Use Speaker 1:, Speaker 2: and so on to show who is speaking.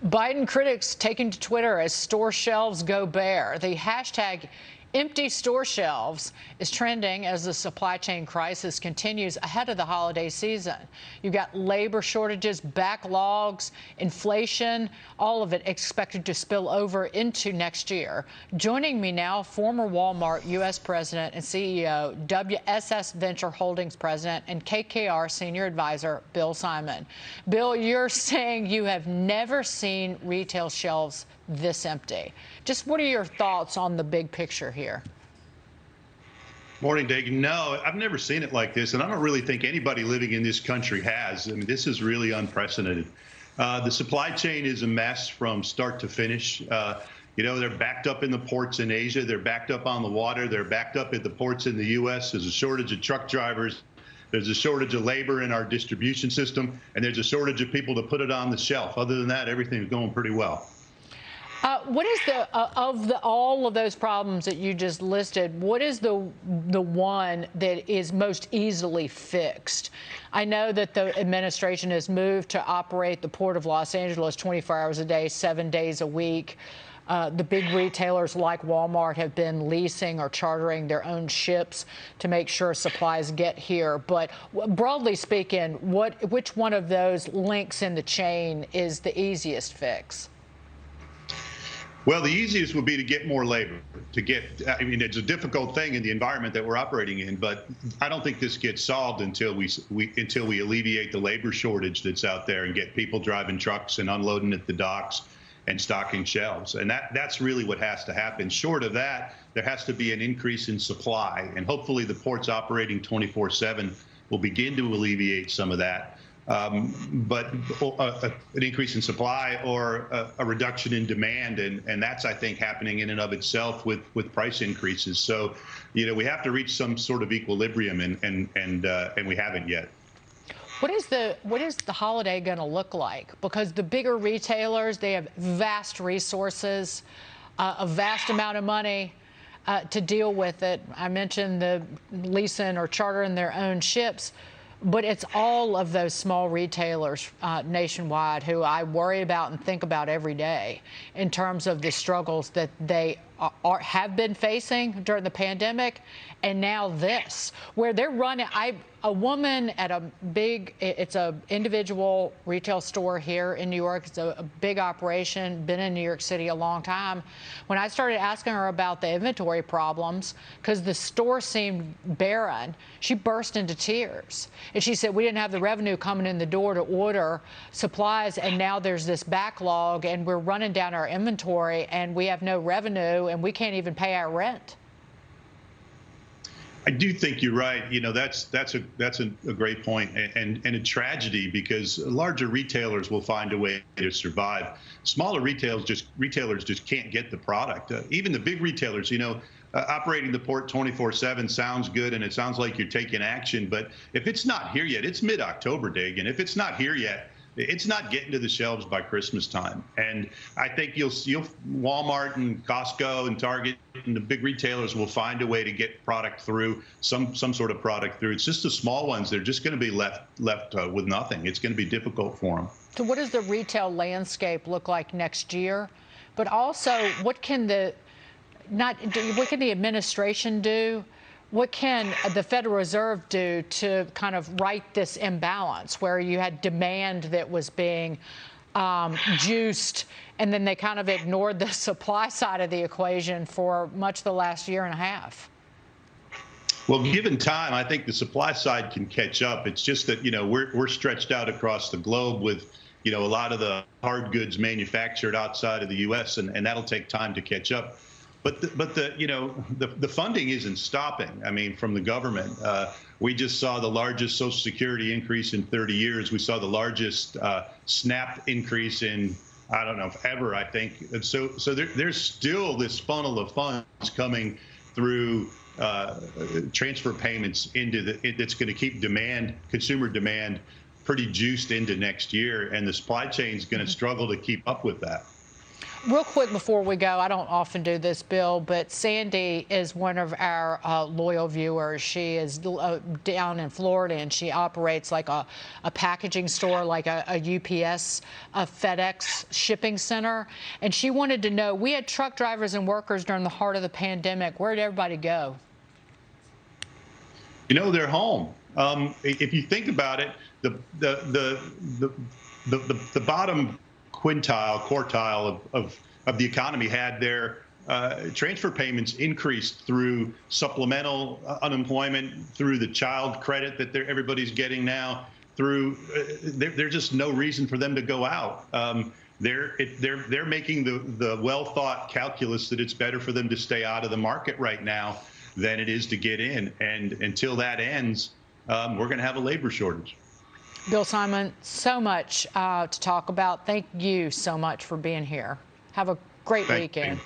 Speaker 1: Biden critics taking to Twitter as store shelves go bare. The hashtag empty store shelves is trending as the supply chain crisis continues ahead of the holiday season. You've got labor shortages, backlogs, inflation, all of it expected to spill over into next year. Joining me now, former Walmart U.S. President and CEO, WSS Venture Holdings President, and KKR Senior Advisor, Bill Simon. Bill, you're saying you have never seen retail shelves this empty. Just what are your thoughts on the big picture here?
Speaker 2: Morning, Dave. No, I've never seen it like this, and I don't really think anybody living in this country has. I mean, this is really unprecedented. The supply chain is a mess from start to finish. They're backed up in the ports in Asia. They're backed up on the water. They're backed up at the ports in the U.S. There's a shortage of truck drivers. There's a shortage of labor in our distribution system, and there's a shortage of people to put it on the shelf. Other than that, everything's going pretty well.
Speaker 1: What is all of those problems that you just listed, what is the one that is most easily fixed? I know that the administration has moved to operate the Port of Los Angeles 24 hours a day, 7 days a week. The big retailers like Walmart have been leasing or chartering their own ships to make sure supplies get here. But broadly speaking, which one of those links in the chain is the easiest fix?
Speaker 2: Well, the easiest would be to get more labor. I mean, it's a difficult thing in the environment that we're operating in, but I don't think this gets solved until we alleviate the labor shortage that's out there and get people driving trucks and unloading at the docks and stocking shelves. And that's really what has to happen. Short of that, there has to be an increase in supply, and hopefully the ports operating 24/7 will begin to alleviate some of that. But an increase in supply or a reduction in demand, and that's, I think, happening in and of itself with price increases. So, we have to reach some sort of equilibrium, and we haven't yet.
Speaker 1: What is the holiday going to look like? Because the bigger retailers, they have vast resources, a vast amount of money to deal with it. I mentioned the leasing or chartering their own ships. But it's all of those small retailers nationwide who I worry about and think about every day in terms of the struggles that they have been facing during the pandemic, and now this, where they're running. A woman at it's a individual retail store here in New York. It's a big operation, been in New York City a long time. When I started asking her about the inventory problems, because the store seemed barren, she burst into tears. And she said, we didn't have the revenue coming in the door to order supplies, and now there's this backlog, and we're running down our inventory, and we have no revenue, and we can't even pay our rent.
Speaker 2: I do think you're right. That's a great point, and a tragedy, because larger retailers will find a way to survive. Smaller retailers just can't get the product. Even the big retailers, operating the port 24/7 sounds good, and it sounds like you're taking action. But if it's not here yet, it's mid-October, Dig, and if it's not here yet, it's not getting to the shelves by Christmas time. And I think you'll Walmart and Costco and Target and the big retailers will find a way to get product through, some sort of product through. It's just the small ones. They're just going to be left with nothing. It's going to be difficult for them.
Speaker 1: So what does the retail landscape look like next year? But also, what can the administration do? What can the Federal Reserve do to kind of right this imbalance where you had demand that was being juiced, and then they kind of ignored the supply side of the equation for much of the last year and a half?
Speaker 2: Well, given time, I think the supply side can catch up. It's just that, we're stretched out across the globe with, a lot of the hard goods manufactured outside of the U.S., and that'll take time to catch up. But the funding isn't stopping. I mean, from the government, we just saw the largest Social Security increase in 30 years. We saw the largest SNAP increase in, I don't know, ever, I think. And so there's still this funnel of funds coming through transfer payments it's going to keep consumer demand pretty juiced into next year, and the supply chain is going to struggle to keep up with that.
Speaker 1: Real quick before we go, I don't often do this, Bill, but Sandy is one of our loyal viewers. She is down in Florida, and she operates like a packaging store, like a UPS, a FedEx shipping center. And she wanted to know, we had truck drivers and workers during the heart of the pandemic. Where did everybody go?
Speaker 2: You know, they're home. If you think about it, the bottom quartile of the economy had their transfer payments increased through supplemental unemployment, through the child credit that everybody's getting now. Through there's just no reason for them to go out. They're making the well thought calculus that it's better for them to stay out of the market right now than it is to get in. And until that ends, we're going to have a labor shortage.
Speaker 1: Bill Simon, so much to talk about. Thank you so much for being here. Have a great weekend.
Speaker 2: Thank you.